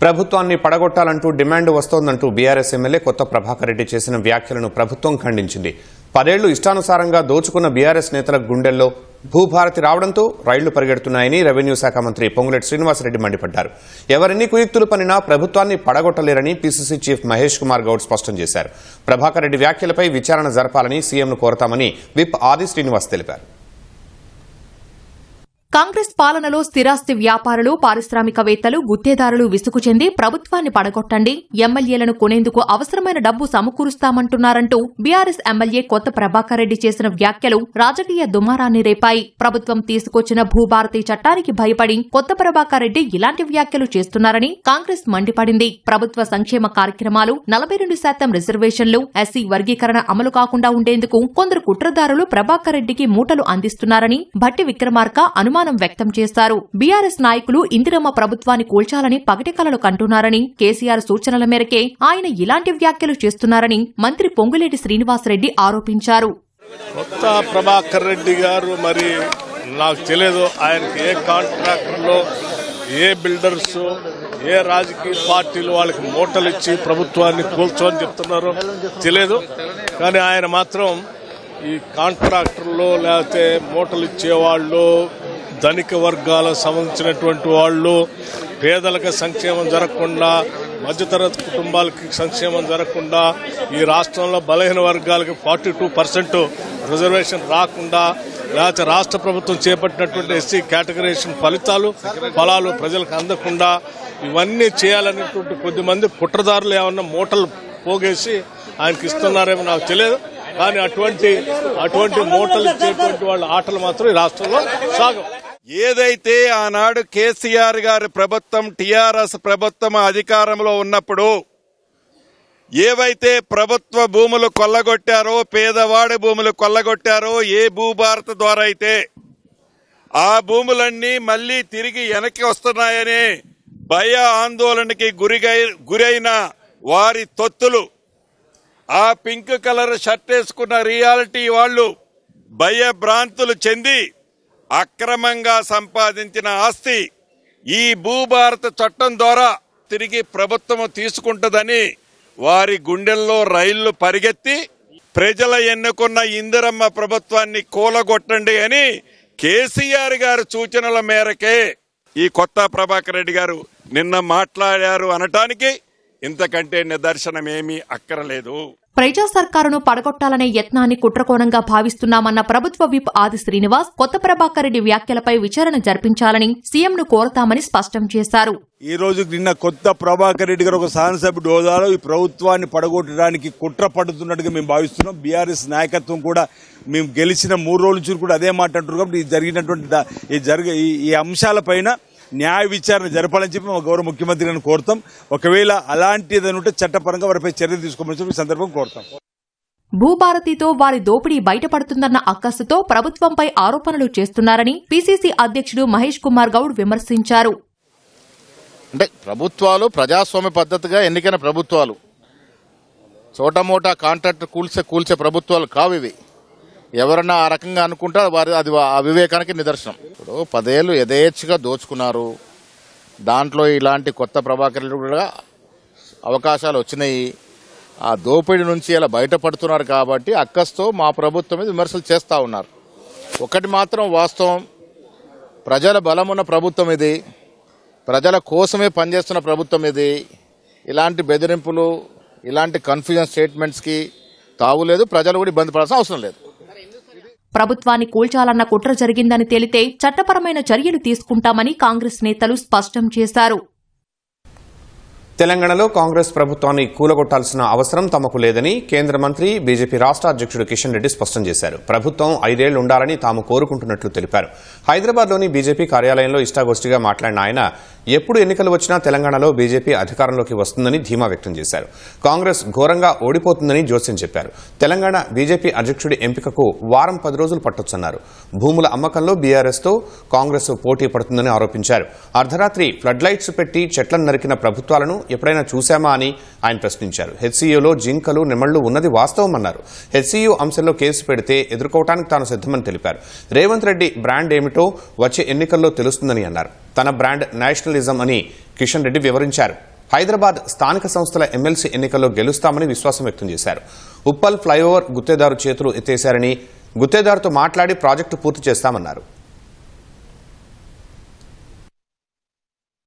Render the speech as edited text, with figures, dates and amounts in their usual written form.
ప్రభుత్వాన్ని పడగొట్టాలంటూ demand వస్తోందంటూ BRS MLA కొత్త ప్రభాకర్ రెడ్డి చేసిన వ్యాఖ్యలను ప్రభుత్వం ఖండించింది. 10 ఏళ్లు ఇష్టానుసారంగా దోచుకున్న బీఆర్ఎస్ నేతల గుండెల్లో భూభారతి రావడంతో రైళ్లు పరిగెడుతున్నాయని రెవెన్యూ శాఖ మంత్రి పొంగులేటి శ్రీనివాసరెడ్డి మండిపడ్డారు. ఎవరెన్ని కుయుక్తులు పనినా ప్రభుత్వాన్ని పడగొట్టలేరని పీసీసీ చీఫ్ మహేష్ కుమార్ గౌడ్ స్పష్టం చేశారు. ప్రభాకర్ రెడ్డి వ్యాఖ్యలపై విచారణ జరపాలని సీఎంను కోరతామని విప్ ఆది శ్రీనివాస్ తెలిపారు. కాంగ్రెస్ పాలనలో స్థిరాస్తి వ్యాపారులు, పారిశ్రామికవేత్తలు, గుత్తేదారులు విసుగు చెంది ప్రభుత్వాన్ని పడగొట్టండి, ఎమ్మెల్యేలను కొనేందుకు అవసరమైన డబ్బు సమకూరుస్తామంటున్నారంటూ బీఆర్ఎస్ ఎమ్మెల్యే కొత్త ప్రభాకర్ రెడ్డి చేసిన వ్యాఖ్యలు రాజకీయ దుమారాన్ని రేపాయి. ప్రభుత్వం తీసుకొచ్చిన భూభారతి చట్టానికి భయపడి కొత్త ప్రభాకర్ రెడ్డి ఇలాంటి వ్యాఖ్యలు చేస్తున్నారని కాంగ్రెస్ మండిపడింది. ప్రభుత్వ సంక్షేమ కార్యక్రమాలు, 42% రిజర్వేషన్లు, ఎస్సీ వర్గీకరణ అమలు కాకుండా ఉండేందుకు కొందరు కుట్రదారులు ప్రభాకర్ రెడ్డికి మూటలు అందిస్తున్నారని భట్టి విక్రమార్క అనుమానం వ్యక్తం చేశారు. బీఆర్ఎస్ నాయకులు ఇందిరమ్మ ప్రభుత్వాన్ని కూల్చాలని పగటి కలలు కంటున్నారని, కేసీఆర్ సూచనల మేరకే ఆయన ఇలాంటి వ్యాఖ్యలు చేస్తున్నారని మంత్రి పొంగులేటి శ్రీనివాసరెడ్డి ఆరోపించారు. కొత్త ప్రభాకర్ రెడ్డి గారు మరి నాకు తెలియదు ఆయనకి ఏ కాంట్రాక్టర్లో, ఏ బిల్డర్స్, ఏ రాజకీయ పార్టీలు వాళ్ళకి మూటలు ఇచ్చి ప్రభుత్వాన్ని కూల్చోని చెప్తున్నారో తెలియదు. కానీ ఆయన మాత్రం ఈ కాంట్రాక్టర్లు లేకపోతే మూటలు ఇచ్చేవాళ్ళు, ధనిక వర్గాలకు సంబంధించినటువంటి వాళ్ళు, పేదలకు సంక్షేమం జరగకుండా, మధ్యతరగతి కుటుంబాలకి సంక్షేమం జరగకుండా, ఈ రాష్ట్రంలో బలహీన వర్గాలకి 42% రిజర్వేషన్ రాకుండా, లేకపోతే రాష్ట్ర ప్రభుత్వం చేపట్టినటువంటి ఎస్సీ కేటగరైజేషన్ ఫలాలు ప్రజలకు అందకుండా ఇవన్నీ చేయాలనేటువంటి కొద్దిమంది కుట్రదారులు ఏమన్నా మూటలు పోగేసి ఆయనకి ఇస్తున్నారేమో నాకు తెలియదు. కానీ అటువంటి మూటలు ఇచ్చేటువంటి వాళ్ళ ఆటలు మాత్రం ఈ రాష్ట్రంలో సాగం. ఏదైతే ఆనాడు కేసీఆర్ గారి ప్రభుత్వం, టీఆర్ఎస్ ప్రభుత్వం అధికారంలో ఉన్నప్పుడు ఏవైతే ప్రభుత్వ భూములు కొల్లగొట్టారో, పేదవాడి భూములు కొల్లగొట్టారో, ఏ భూభారత ద్వారా అయితే ఆ భూములన్నీ మళ్లీ తిరిగి వెనక్కి వస్తున్నాయని భయ ఆందోళనకి గురైన వారి తొత్తులు, ఆ పింక్ కలర్ షర్ట్ వేసుకున్న రియాలిటీ వాళ్ళు భయభ్రాంతులు చెంది అక్రమంగా సంపాదించిన ఆస్తి ఈ భూభారత చట్టం ద్వారా తిరిగి ప్రభుత్వం తీసుకుంటుందని వారి గుండెల్లో రైళ్లు పరిగెత్తి ప్రజల ఎన్నుకున్న ఇందిరమ్మ ప్రభుత్వాన్ని కూలగొట్టండి అని కేసీఆర్ గారి సూచనల మేరకే ఈ కొత్త ప్రభాకర్ రెడ్డి గారు నిన్న మాట్లాడారు అనటానికి ఇంతకంటే నిదర్శనమేమీ అక్కరలేదు. ప్రజా సర్కారును పడగొట్టాలనే యత్నాన్ని కుట్రకోణంగా భావిస్తున్నామన్న ప్రభుత్వ విప్ ఆది శ్రీనివాస్ కొత్త ప్రభాకర్ రెడ్డి వ్యాఖ్యలపై విచారణ జరిపించాలని సీఎంను కోరతామని స్పష్టం చేశారు. ఈ రోజు నిన్న కొత్త ప్రభాకర్ రెడ్డి గారు ఒక శాసనసభ్యుడి హోదాలో ఈ ప్రభుత్వాన్ని పడగొట్టడానికి కుట్ర పడుతున్నట్టుగా మేము భావిస్తున్నాం. బీఆర్ఎస్ నాయకత్వం కూడా మేము గెలిచిన 3 రోజుల నుంచి కూడా అదే మాట అంటున్నారు. కాబట్టి జరిగినటువంటి ఈ అంశాలపైన న్యాయ విచారణ జరపాలని చెప్పి మా గౌరవ ముఖ్యమంత్రి గారిని కోరుతాం. ఒకవేళ అలాంటిది ఉంటే చట్టపరంగా వారిపై చర్య తీసుకోమని చెప్పి ఈ సందర్భం కోరుతాం. భూభారతితో వారి దోపిడీ బయటపడుతుందన్న అక్కసుతో ప్రభుత్వంపై ఆరోపణలు చేస్తున్నారని పీసీసీ అధ్యక్షుడు మహేష్ కుమార్ గౌడ్ విమర్శించారు. అంటే ప్రభుత్వాలు ప్రజాస్వామ్య పద్ధతిగా ఎన్నికైన ప్రభుత్వాలు, చోటమోటా కాంట్రాక్ట్ కూల్చే ప్రభుత్వాలు కావు ఇవి. ఎవరన్నా ఆ రకంగా అనుకుంటే అది అవివేకానికి నిదర్శనం. ఇప్పుడు 10 ఏళ్లు యథేచ్ఛగా దోచుకున్నారు. దాంట్లో ఇలాంటి కొత్త ప్రభాకర్ కూడా అవకాశాలు వచ్చినాయి. ఆ దోపిడీ నుంచి ఇలా బయటపడుతున్నారు కాబట్టి అక్కస్తో మా ప్రభుత్వం మీద విమర్శలు చేస్తూ ఉన్నారు. ఒకటి మాత్రం వాస్తవం, ప్రజల బలమున్న ప్రభుత్వం ఇది, ప్రజల కోసమే పనిచేస్తున్న ప్రభుత్వం ఇది. ఇలాంటి బెదిరింపులు, ఇలాంటి కన్ఫ్యూజన్ స్టేట్మెంట్స్కి తావులేదు. ప్రజలు కూడా ఇబ్బంది పడాల్సిన అవసరం లేదు. ప్రభుత్వాన్ని కూల్చాలన్న కుట్ర జరిగిందని తేలితే చట్టపరమైన చర్యలు తీసుకుంటామని కాంగ్రెస్ నేతలు స్పష్టం చేశారు. తెలంగాణలో కాంగ్రెస్ ప్రభుత్వాన్ని కూలగొట్టాల్సిన అవసరం తమకు లేదని కేంద్ర మంత్రి బీజేపీ రాష్ట్ర అధ్యక్షుడు కిషన్ రెడ్డి స్పష్టం చేశారు. ప్రభుత్వం 5 ఏళ్లు ఉండాలని తాము కోరుకుంటున్నట్లు తెలిపారు. హైదరాబాద్లోని బీజేపీ కార్యాలయంలో ఇష్టాగోష్ఠిగా మాట్లాడిన ఆయన ఎప్పుడు ఎన్నికలు వచ్చినా తెలంగాణలో బీజేపీ అధికారంలోకి వస్తుందని ధీమా వ్యక్తం చేశారు. కాంగ్రెస్ ఘోరంగా ఓడిపోతుందని జోస్యం చెప్పారు. తెలంగాణ బీజేపీ అధ్యక్షుడి ఎంపికకు వారం 10 రోజులు పట్టొచ్చన్నారు. భూముల అమ్మకంలో బీఆర్ఎస్తో కాంగ్రెస్ పోటీ పడుతుందని ఆరోపించారు. అర్ధరాత్రి ఫ్లడ్ లైట్స్ పెట్టి చెట్లను నరికిన ప్రభుత్వాలను ఎప్పుడైనా చూశామా అని ఆయన ప్రశ్నించారు. హెచ్సీయూలో జింకలు, నెమళ్లు ఉన్నది వాస్తవమన్నారు. హెచ్సీయూ అంశంలో కేసు పెడితే ఎదుర్కోవడానికి తాను సిద్దమని తెలిపారు. రేవంత్ రెడ్డి బ్రాండ్ ఏమిటో వచ్చే ఎన్నికల్లో తెలుస్తుందని అన్నారు. తన బ్రాండ్ నేషనలిజం అని కిషన్ రెడ్డి వివరించారు. హైదరాబాద్ స్థానిక సంస్థల ఎమ్మెల్సీ ఎన్నికల్లో గెలుస్తామని విశ్వాసం వ్యక్తం చేశారు. ఉప్పల్ ఫ్లైఓవర్ గుత్తేదారు చేతులు ఎత్తేశారని, గుత్తేదారుతో మాట్లాడి ప్రాజెక్టు పూర్తి చేస్తామన్నారు.